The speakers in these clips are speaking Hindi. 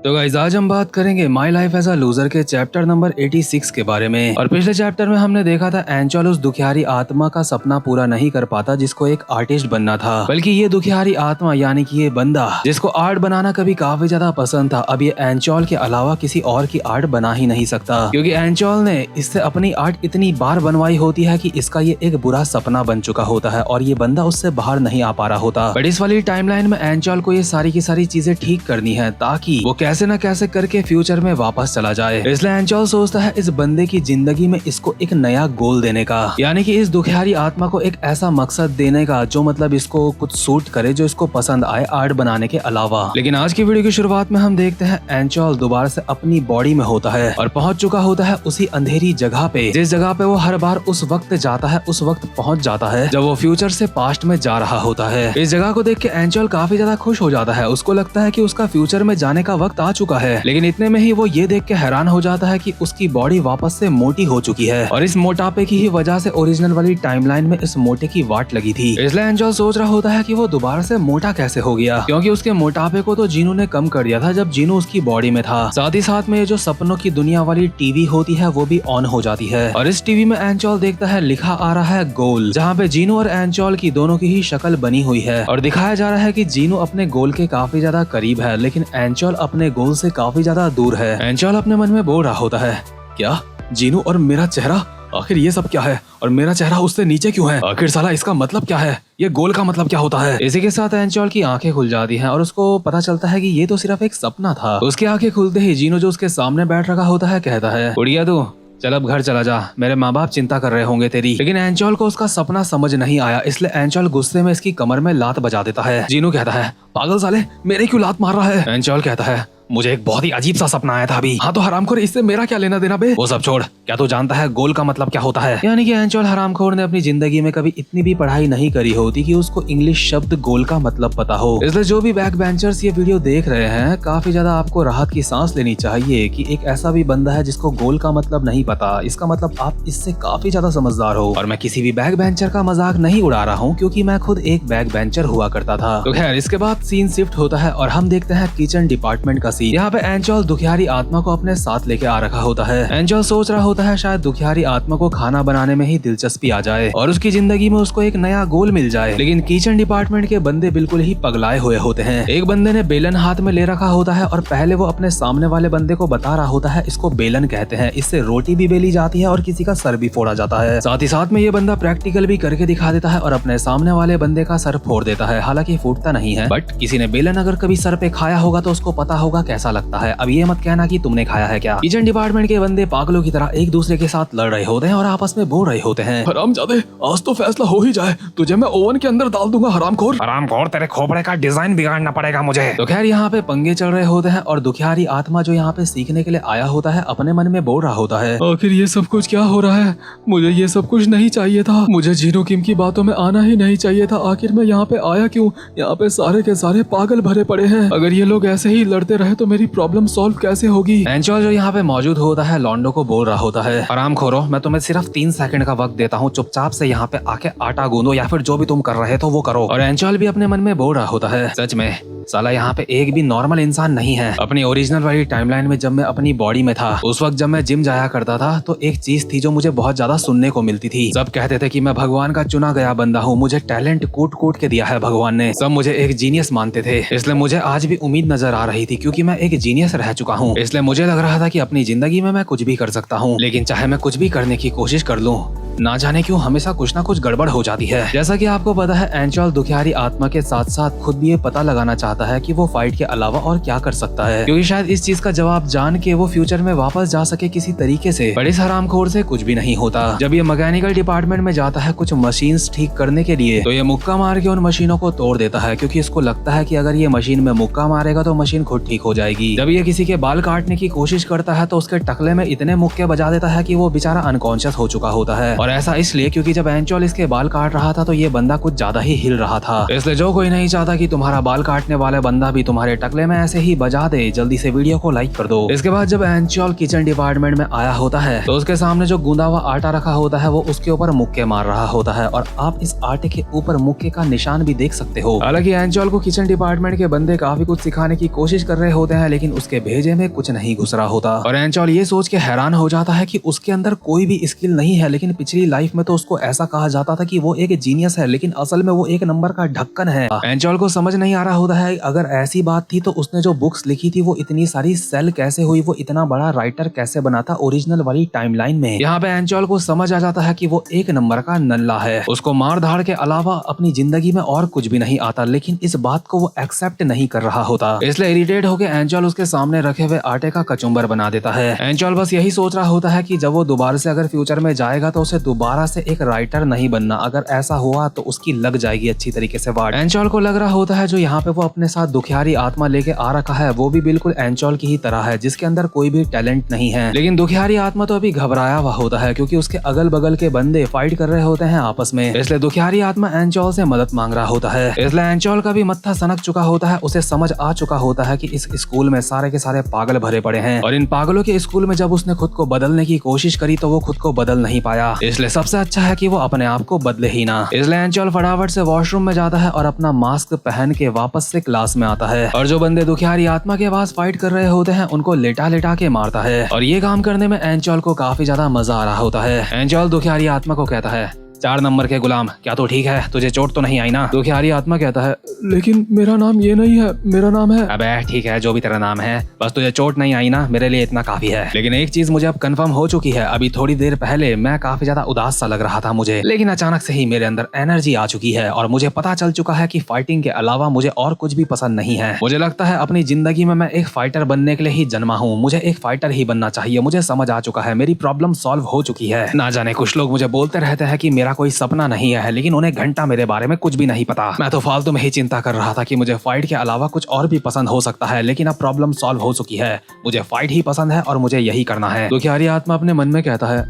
तो गाइस आज हम बात करेंगे my life as a loser के चैप्टर नंबर 86 के बारे में। और पिछले चैप्टर में हमने देखा था एंचोल उस दुखियारी आत्मा का सपना पूरा नहीं कर पाता जिसको एक आर्टिस्ट बनना था, बल्कि ये दुखियारी आत्मा यानी कि ये बंदा जिसको आर्ट बनाना कभी काफी ज्यादा पसंद था, अब ये एंचोल के अलावा किसी और की आर्ट बना ही नहीं सकता, क्योंकि एंचोल ने इससे अपनी आर्ट इतनी बार बनवाई होती है कि इसका ये एक बुरा सपना बन चुका होता है और ये बंदा उससे बाहर नहीं आ पा रहा होता। बट इस वाली टाइमलाइन में एंचोल को ये सारी की सारी चीजें ठीक करनी है ताकि वो कैसे न कैसे करके फ्यूचर में वापस चला जाए। इसलिए एंचोल सोचता है इस बंदे की जिंदगी में इसको एक नया गोल देने का, यानी कि इस दुखियारी आत्मा को एक ऐसा मकसद देने का जो मतलब इसको कुछ सूट करे, जो इसको पसंद आए आर्ट बनाने के अलावा। लेकिन आज की वीडियो की शुरुआत में हम देखते हैं एंचोल दोबारा से अपनी बॉडी में होता है और पहुंच चुका होता है उसी अंधेरी जगह पे जिस जगह पे वो हर बार उस वक्त जाता है, उस वक्त पहुंच जाता है जब वो फ्यूचर से पास्ट में जा रहा होता है। इस जगह को देख के एंचोल काफी ज्यादा खुश हो जाता है, उसको लगता है कि उसका फ्यूचर में जाने का वक्त आ चुका है। लेकिन इतने में ही वो ये देख के हैरान हो जाता है कि उसकी बॉडी वापस से मोटी हो चुकी है और इस मोटापे की ही वजह से ओरिजिनल वाली टाइमलाइन में इस मोटे की वाट लगी थी। इसलिए एंचोल सोच रहा होता है कि वो दोबारा से मोटा कैसे हो गया, क्योंकि उसके मोटापे को तो जीनू ने कम कर दिया था जब जीनू उसकी बॉडी में था। साथ ही साथ में ये जो सपनों की दुनिया वाली टीवी होती है वो भी ऑन हो जाती है और इस टीवी में एंचोल देखता है लिखा आ रहा है गोल, जहाँ पे जीनू और एंचोल की दोनों की ही शक्ल बनी हुई है और दिखाया जा रहा है कि जीनू अपने गोल के काफी ज्यादा करीब है लेकिन एंचोल अपने गोल से काफी ज्यादा दूर है। एंचोल अपने मन में बोल रहा होता है, क्या जीनू और मेरा चेहरा, आखिर ये सब क्या है और मेरा चेहरा उससे नीचे क्यों है, आखिर साला इसका मतलब क्या है, ये गोल का मतलब क्या होता है। इसी के साथ एंचोल की आंखें खुल जाती हैं और उसको पता चलता है कि ये तो सिर्फ एक सपना था। उसकी आंखें खुलते ही जीनू जो उसके सामने बैठ रखा होता है कहता है, उड़िया तू चल अब घर चला जा, मेरे माँ बाप चिंता कर रहे होंगे तेरी। लेकिन एंचोल को उसका सपना समझ नहीं आया, इसलिए एंचोल गुस्से में इसकी कमर में लात बजा देता है। जीनू कहता है, पागल साले मेरे क्यों लात मार रहा है। एंचोल कहता है, मुझे एक बहुत ही अजीब सा सपना आया था अभी। हाँ तो हरामखोर, इससे मेरा क्या लेना देना बे। वो सब छोड़, क्या तू जानता है गोल का मतलब क्या होता है। यानी कि एंचोल हरामखोर ने अपनी जिंदगी में कभी इतनी भी पढ़ाई नहीं करी होती कि उसको इंग्लिश शब्द गोल का मतलब पता हो। इसलिए जो भी बैक बेंचर्स ये वीडियो देख रहे हैं, काफी ज्यादा आपको राहत की सांस लेनी चाहिए कि एक ऐसा भी बंदा है जिसको गोल का मतलब नहीं पता। इसका मतलब आप इससे काफी ज्यादा समझदार हो। और मैं किसी भी बैक बेंचर का मजाक नहीं उड़ा रहा हूँ, क्योंकि मैं खुद एक बैक बेंचर हुआ करता था। तो खैर इसके बाद सीन शिफ्ट होता है और हम देखते हैं किचन डिपार्टमेंट का सीन। यहाँ पे एंचोल दुखियारी आत्मा को अपने साथ लेके आ रखा होता है। एंचोल सोच रहा होता है शायद दुखियारी आत्मा को खाना बनाने में ही दिलचस्पी आ जाए और उसकी जिंदगी में उसको एक नया गोल मिल जाए। लेकिन किचन डिपार्टमेंट के बंदे बिल्कुल ही पगलाए हुए होते हैं। एक बंदे ने बेलन हाथ में ले रखा होता है और पहले वो अपने सामने वाले बंदे को बता रहा होता है इसको बेलन कहते हैं, इससे रोटी भी बेली जाती है और किसी का सर भी फोड़ा जाता है। साथ ही साथ में ये बंदा प्रैक्टिकल भी करके दिखा देता है और अपने सामने वाले बंदे का सर फोड़ देता है। हालांकि फूटता नहीं है, बट किसी ने बेलन अगर कभी सर पे खाया होगा तो उसको पता होगा कैसा लगता है। अब ये मत कहना कि तुमने खाया है क्या। किचन डिपार्टमेंट के बंदे पागलों की तरह एक दूसरे के साथ लड़ रहे होते हैं और आपस में बोल रहे होते हैं, हरामजादे आज तो फैसला हो ही जाए, तुझे मैं ओवन के अंदर डाल दूंगा हरामखोर। हरामखोर, तेरे खोपड़े का डिजाइन बिगाड़ना पड़ेगा मुझे। तो खैर यहाँ पे पंगे चल रहे होते हैं और दुखियारी आत्मा जो यहाँ पे सीखने के लिए आया होता है अपने मन में बोल रहा होता है, आखिर ये सब कुछ क्या हो रहा है, मुझे ये सब कुछ नहीं चाहिए था, मुझे जीनू किम की बातों में आना ही नहीं चाहिए था, आखिर मैं यहाँ पे आया क्यों, यहाँ पे सारे के सारे पागल भरे पड़े हैं, अगर ये लोग ऐसे ही लड़ते रहे तो मेरी प्रॉब्लम सॉल्व कैसे होगी। एंचोल जो यहाँ पे मौजूद होता है लॉन्डो को बोल रहा होता है, हरामखोरो मैं तुम्हें सिर्फ 3 सेकंड का वक्त देता हूँ, चुपचाप से यहाँ पे आके आटा गूंदो या फिर जो भी तुम कर रहे तो वो करो। और एंचोल भी अपने मन में बोल रहा होता है, सच में साला यहाँ पे एक भी नॉर्मल इंसान नहीं है। अपनी ओरिजिनल वाली टाइमलाइन में जब मैं अपनी बॉडी में था, उस वक्त जब मैं जिम जाया करता था तो एक चीज थी जो मुझे बहुत ज्यादा सुनने को मिलती थी। सब कहते थे कि मैं भगवान का चुना गया बंदा हूँ, मुझे टैलेंट कूट कूट के दिया है भगवान ने, सब मुझे एक जीनियस मानते थे। इसलिए मुझे आज भी उम्मीद नजर आ रही थी क्योंकि मैं एक जीनियस रह चुका हूँ। इसलिए मुझे लग रहा था कि अपनी जिंदगी में मैं कुछ भी कर सकता हूँ, लेकिन चाहे मैं कुछ भी करने की कोशिश कर लूँ, ना जाने क्यों हमेशा कुछ ना कुछ गड़बड़ हो जाती है। जैसा कि आपको पता है एंचोल दुखियारी आत्मा के साथ साथ खुद भी ये पता लगाना चाहता है कि वो फाइट के अलावा और क्या कर सकता है, क्योंकि शायद इस चीज का जवाब जान के वो फ्यूचर में वापस जा सके किसी तरीके से। बड़े हरामखोर से कुछ भी नहीं होता। जब ये मैकेनिकल डिपार्टमेंट में जाता है कुछ मशीन्स ठीक करने के लिए, तो ये मुक्का मार के उन मशीनों को तोड़ देता है, क्योंकि इसको लगता है कि अगर ये मशीन में मुक्का मारेगा तो मशीन खुद ठीक हो जाएगी। जब ये किसी के बाल काटने की कोशिश करता है तो उसके टकले में इतने मुक्के बजा देता है कि वो बेचारा अनकॉन्शियस हो चुका होता है। और ऐसा इसलिए क्योंकि जब एंचोल इसके बाल काट रहा था तो ये बंदा कुछ ज्यादा ही हिल रहा था। इसलिए जो कोई नहीं चाहता कि तुम्हारा बाल काटने वाले बंदा भी तुम्हारे टकले में ऐसे ही बजा दे, जल्दी से वीडियो को लाइक कर दो। इसके बाद जब एंचोल किचन डिपार्टमेंट में आया होता है तो उसके सामने जो गूंदा हुआ आटा रखा होता है वो उसके ऊपर मुक्के मार रहा होता है और आप इस आटे के ऊपर मुक्के का निशान भी देख सकते हो। हालांकि एंचोल को किचन डिपार्टमेंट के बंदे काफी कुछ सिखाने की कोशिश कर रहे होते हैं लेकिन उसके भेजे में कुछ नहीं घुस रहा होता। और एंचॉल ये सोच के हैरान हो जाता है कि उसके अंदर कोई भी स्किल नहीं है, लेकिन पिछली लाइफ में तो उसको ऐसा कहा जाता था कि वो एक जीनियस है, लेकिन असल में वो एक नंबर का ढक्कन है। एंचॉल को समझ नहीं आ रहा होता है अगर ऐसी बात थी तो उसने जो बुक्स लिखी थी वो इतनी सारी सेल कैसे हुई, वो इतना बड़ा राइटर कैसे बना था ओरिजिनल वाली टाइमलाइन में। यहाँ पे एंचॉल को समझ आ जाता है कि वो एक नंबर का नल्ला है, उसको मार धाड़ के अलावा अपनी जिंदगी में और कुछ भी नहीं आता, लेकिन इस बात को वो एक्सेप्ट नहीं कर रहा होता। इसलिए इरिटेट होकर एंचॉल उसके सामने रखे हुए आटे का कचुम्बर बना देता है। एंचॉल बस यही सोच रहा होता है कि जब वो दोबारा से अगर फ्यूचर में जाएगा तो उसे दोबारा से एक राइटर नहीं बनना, अगर ऐसा हुआ तो उसकी लग जाएगी अच्छी तरीके से वाट। एंचॉल को लग रहा होता है जो यहाँ पे वो अपने साथ दुखियारी आत्मा लेके आ रखा है वो भी बिल्कुल एंचॉल की ही तरह है, जिसके अंदर कोई भी टैलेंट नहीं है। लेकिन दुखियारी आत्मा तो अभी घबराया हुआ होता है क्योंकि उसके अगल बगल के बंदे फाइट कर रहे होते हैं आपस में, इसलिए दुखियारी आत्मा एंचॉल से मदद मांग रहा होता है। इसलिए एंचॉल का भी मत्था सनक चुका होता है, उसे समझ आ चुका होता है कि इस स्कूल में सारे के सारे पागल भरे पड़े हैं और इन पागलों के स्कूल में जब उसने खुद को बदलने की कोशिश करी तो वो खुद को बदल नहीं पाया, इसलिए सबसे अच्छा है कि वो अपने आप को बदले ही ना। इसलिए एंचॉल फटाफट से वॉशरूम में जाता है और अपना मास्क पहन के वापस से क्लास में आता है और जो बंदे दुखियारी आत्मा के पास फाइट कर रहे होते हैं उनको लेटा लेटा के मारता है। और ये काम करने में एंचॉल को काफी ज्यादा मजा आ रहा होता है। एंचॉल दुखियारी आत्मा को कहता है, 4 नंबर के गुलाम, क्या तो ठीक है? तुझे चोट तो नहीं आई ना? दुखियारी आत्मा कहता है, लेकिन मेरा नाम ये नहीं है, मेरा नाम है। अबे ठीक है, जो भी तेरा नाम है, बस तुझे चोट नहीं आई ना, मेरे लिए इतना काफी है। लेकिन एक चीज मुझे अब कंफर्म हो चुकी है, अभी थोड़ी देर पहले मैं काफी ज्यादा उदास सा लग रहा था मुझे, लेकिन अचानक से ही मेरे अंदर एनर्जी आ चुकी है और मुझे पता चल चुका है कि फाइटिंग के अलावा मुझे और कुछ भी पसंद नहीं है। मुझे लगता है अपनी जिंदगी में मैं एक फाइटर बनने के लिए ही जन्मा हूँ, मुझे एक फाइटर ही बनना चाहिए। मुझे समझ आ चुका है, मेरी प्रॉब्लम सॉल्व हो चुकी है। ना जाने कुछ लोग मुझे बोलते रहते हैं कि मेरा कोई सपना नहीं है, लेकिन उन्हें घंटा मेरे बारे में कुछ भी नहीं पता। मैं तो फालतू में ही चिंता कर रहा था कि मुझे फाइट के अलावा कुछ और भी पसंद हो सकता है, लेकिन अब प्रॉब्लम सॉल्व हो चुकी है। मुझे फाइट ही पसंद है और मुझे यही करना है। दुखियारी आत्मा अपने मन में कहता है,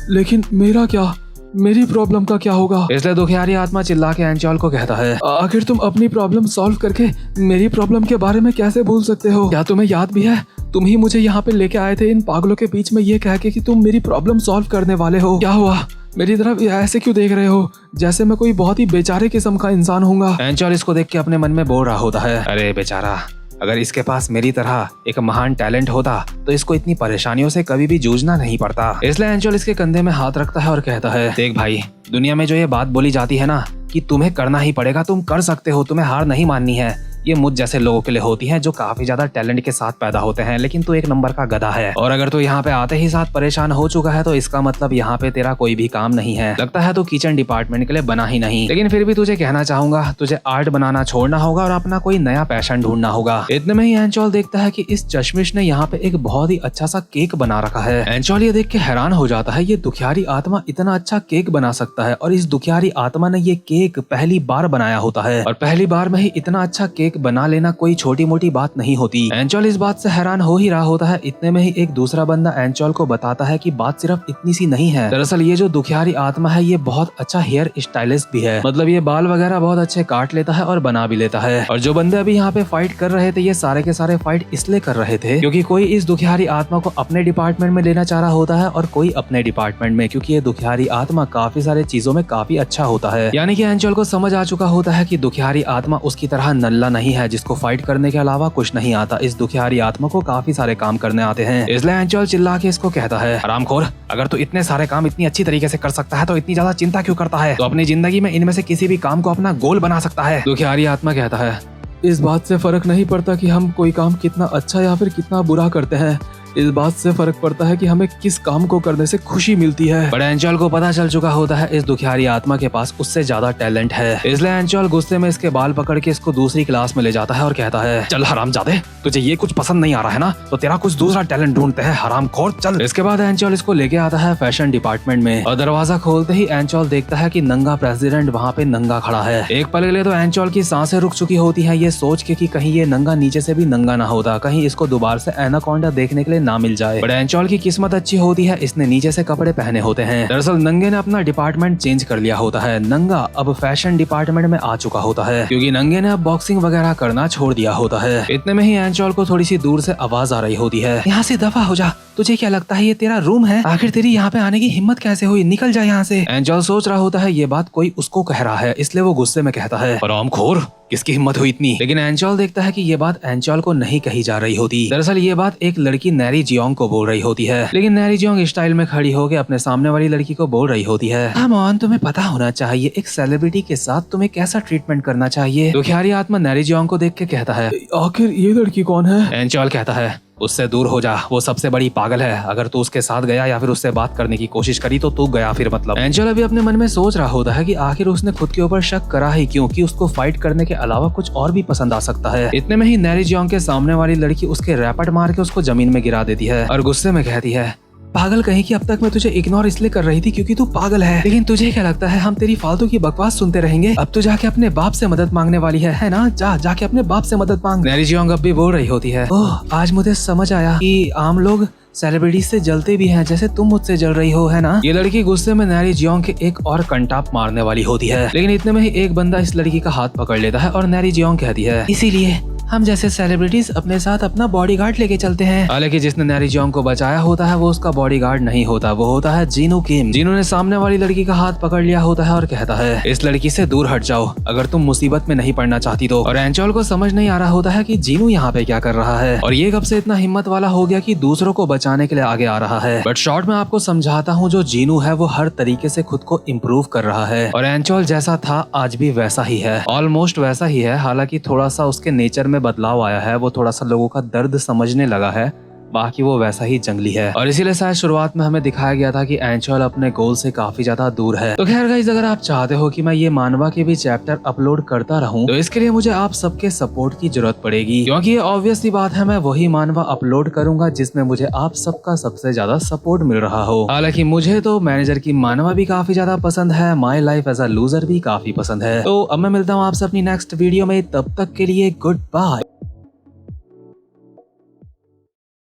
लेकिन मेरा क्या, मेरी प्रॉब्लम का क्या होगा? इसलिए दुखियारी आत्मा चिल्ला के एंचॉल को कहता है, आखिर तुम अपनी प्रॉब्लम सॉल्व करके मेरी प्रॉब्लम के बारे में कैसे भूल सकते हो? क्या तुम्हें याद भी है तुम ही मुझे यहाँ पे लेके आए थे इन पागलों के बीच में ये कह के कि तुम मेरी प्रॉब्लम सॉल्व करने वाले हो? क्या हुआ? मेरी तरफ ऐसे क्यों देख रहे हो जैसे मैं कोई बहुत ही बेचारे किस्म का इंसान हूँगा? एंचॉल इसको देख के अपने मन में बोल रहा होता है, अरे बेचारा, अगर इसके पास मेरी तरह एक महान टैलेंट होता तो इसको इतनी परेशानियों से कभी भी जूझना नहीं पड़ता। इसलिए एंचॉल इसके कंधे में हाथ रखता है और कहता है, देख भाई, दुनिया में जो ये बात बोली जाती है ना कि तुम्हें करना ही पड़ेगा, तुम कर सकते हो, तुम्हें हार नहीं माननी है, ये मुझ जैसे लोगों के लिए होती है जो काफी ज्यादा टैलेंट के साथ पैदा होते हैं, लेकिन तू एक नंबर का गधा है और अगर तू यहाँ पे आते ही साथ परेशान हो चुका है तो इसका मतलब यहाँ पे तेरा कोई भी काम नहीं है। लगता है तू किचन डिपार्टमेंट के लिए बना ही नहीं। लेकिन फिर भी तुझे कहना चाहूंगा, तुझे आर्ट बनाना छोड़ना होगा और अपना कोई नया पैशन ढूंढना होगा। इतने में ही एंचॉल देखता है कि इस चश्मिश ने यहाँ पे एक बहुत ही अच्छा सा केक बना रखा है। एंचॉल ये देख के हैरान हो जाता है, ये दुखियारी आत्मा इतना अच्छा केक बना सकता है और इस दुखियारी आत्मा ने ये केक पहली बार बनाया होता है और पहली बार में ही इतना अच्छा केक बना लेना कोई छोटी मोटी बात नहीं होती। एंचॉल इस बात से हैरान हो ही रहा होता है। इतने में ही एक दूसरा बंदा एंचॉल को बताता है कि बात सिर्फ इतनी सी नहीं है, दरअसल ये जो दुखियारी आत्मा है ये बहुत अच्छा हेयर स्टाइलिस्ट भी है, मतलब ये बाल वगैरह बहुत अच्छे काट लेता है और बना भी लेता है। और जो बंदे अभी यहाँ पे फाइट कर रहे थे ये सारे के सारे फाइट इसलिए कर रहे थे क्योंकि कोई इस दुखियारी आत्मा को अपने डिपार्टमेंट में लेना चाह रहा होता है और कोई अपने डिपार्टमेंट में, क्योंकि ये दुखियारी आत्मा काफी सारे चीजों में काफी अच्छा होता है। यानी कि एंचॉल को समझ आ चुका होता है कि दुखियारी आत्मा उसकी तरह नल्ला नहीं है जिसको फाइट करने के अलावा कुछ नहीं आता। इस दुखियारी आत्मा को काफी सारे काम करने आते हैं। इसलिए एंचॉल चिल्ला के इसको कहता है, हरामखोर, अगर तू इतने सारे काम इतनी अच्छी तरीके से कर सकता है तो इतनी ज्यादा चिंता क्यों करता है? तो अपनी जिंदगी में इनमें से किसी भी काम को अपना गोल बना सकता है। दुखियारी आत्मा कहता है, इस बात से फर्क नहीं पड़ता कि हम कोई काम कितना अच्छा या फिर कितना बुरा करते हैं, इस बात से फर्क पड़ता है कि हमें किस काम को करने से खुशी मिलती है। बट एंचॉल को पता चल चुका होता है इस दुखियारी आत्मा के पास उससे ज्यादा टैलेंट है। इसलिए एंचॉल गुस्से में इसके बाल पकड़ के इसको दूसरी क्लास में ले जाता है और कहता है, चल हरामजादे, तुझे ये कुछ पसंद नहीं आ रहा है ना, तो तेरा कुछ दूसरा टैलेंट ढूंढते हैं, हरामखोर, चल। इसके बाद एंचॉल इसको लेके आता है फैशन डिपार्टमेंट में और दरवाजा खोलते ही एंचॉल देखता है कि नंगा प्रेसिडेंट वहाँ पे नंगा खड़ा है। एक पल के लिए तो एंचॉल की सांसें रुक चुकी होती है ये सोच के कि कहीं ये नंगा नीचे से भी नंगा ना होता, कहीं इसको दोबारा से एनाकोंडा देखने के लिए ना मिल जाए। एंचॉल की किस्मत अच्छी होती है, इसने नीचे से कपड़े पहने होते हैं। दरअसल नंगे ने अपना डिपार्टमेंट चेंज कर लिया होता है, नंगा अब फैशन डिपार्टमेंट में आ चुका होता है क्योंकि नंगे ने अब बॉक्सिंग वगैरह करना छोड़ दिया होता है। इतने में ही एंचॉल को थोड़ी सी दूर से आवाज आ रही होती है, यहाँ से दफा हो जा, तुझे क्या लगता है ये तेरा रूम है? आखिर तेरी यहाँ पे आने की हिम्मत कैसे हुई? निकल जा यहाँ से। एंचॉल सोच रहा होता है ये बात कोई उसको कह रहा है, इसलिए वो गुस्से में कहता है, हरामखोर, किसकी हिम्मत हुई इतनी। लेकिन एंचोल देखता है कि ये बात एंचोल को नहीं कही जा रही होती। दरअसल ये बात एक लड़की नैरी जियोंग को बोल रही होती है। लेकिन नैरी जियोंग स्टाइल में खड़ी होकर अपने सामने वाली लड़की को बोल रही होती है, कम ऑन, तुम्हें पता होना चाहिए एक सेलिब्रिटी के साथ तुम्हें कैसा ट्रीटमेंट करना चाहिए। दुखियारी आत्मा नैरी जियोंग को देख के कहता है, आखिर ये लड़की कौन है। एंचोल कहता है, उससे दूर हो जा, वो सबसे बड़ी पागल है। अगर तू उसके साथ गया या फिर उससे बात करने की कोशिश करी तो तू गया फिर मतलब। एंचोल अभी अपने मन में सोच रहा होता है कि आखिर उसने खुद के ऊपर शक करा ही क्यों, कि उसको फाइट करने के अलावा कुछ और भी पसंद आ सकता है। इतने में ही नैरी जियोंग के सामने वाली लड़की उसके रैपट मार के उसको जमीन में गिरा देती है और गुस्से में कहती है, पागल कहीं कि अब तक मैं तुझे इग्नोर इसलिए कर रही थी क्योंकि तू पागल है, लेकिन तुझे क्या लगता है हम तेरी फालतू की बकवास सुनते रहेंगे। अब तो जाके अपने बाप से मदद मांगने वाली है ना, जाके अपने बाप से मदद मांग। नैरी जियोंग अब भी बोल रही होती है, ओह आज मुझे समझ आया कि आम लोग सेलिब्रिटी से जलते भी हैं जैसे तुम मुझसे जल रही हो, है ना। ये लड़की गुस्से में नैरी जियोंग के एक और कंटाप मारने वाली होती है, लेकिन इतने में ही एक बंदा इस लड़की का हाथ पकड़ लेता है और नैरी जियोंग कहती है, इसीलिए हम जैसे सेलिब्रिटीज अपने साथ अपना बॉडीगार्ड लेके चलते हैं। हालांकि जिसने नैरी जियोंग को बचाया होता है वो उसका बॉडीगार्ड नहीं होता, वो होता है जीनू किम। जीनू ने सामने वाली लड़की का हाथ पकड़ लिया होता है और कहता है, इस लड़की से दूर हट जाओ अगर तुम मुसीबत में नहीं पड़ना चाहती तो। और एंचोल को समझ नहीं आ रहा होता है कि जीनू यहाँ पे क्या कर रहा है और ये कब से इतना हिम्मत वाला हो गया कि दूसरों को बचाने के लिए आगे आ रहा है। बट शॉर्ट में आपको समझाता हूँ, जो जीनू है वो हर तरीके से खुद को इम्प्रूव कर रहा है और एंचोल जैसा था आज भी वैसा ही है, ऑलमोस्ट वैसा ही है। हालांकि थोड़ा सा उसके नेचर में बदलाव आया है, वो थोड़ा सा लोगों का दर्द समझने लगा है, बाकी वो वैसा ही जंगली है। और इसीलिए शायद शुरुआत में हमें दिखाया गया था कि एंचोल अपने गोल से काफी ज्यादा दूर है। तो खैर गाइस, अगर आप चाहते हो कि मैं ये मानवा के भी चैप्टर अपलोड करता रहूं तो इसके लिए मुझे आप सबके सपोर्ट की जरूरत पड़ेगी, क्योंकि ये ऑब्वियस सी बात है, मैं वही मानवा अपलोड करूंगा जिसमें मुझे आप सबका सबसे ज्यादा सपोर्ट मिल रहा हो। हालांकि मुझे तो मैनेजर की मानवा भी काफी ज्यादा पसंद है, my life as a loser भी काफी पसंद है। तो अब मैं मिलता हूँ आपसे अपनी नेक्स्ट वीडियो में, तब तक के लिए गुड बाय।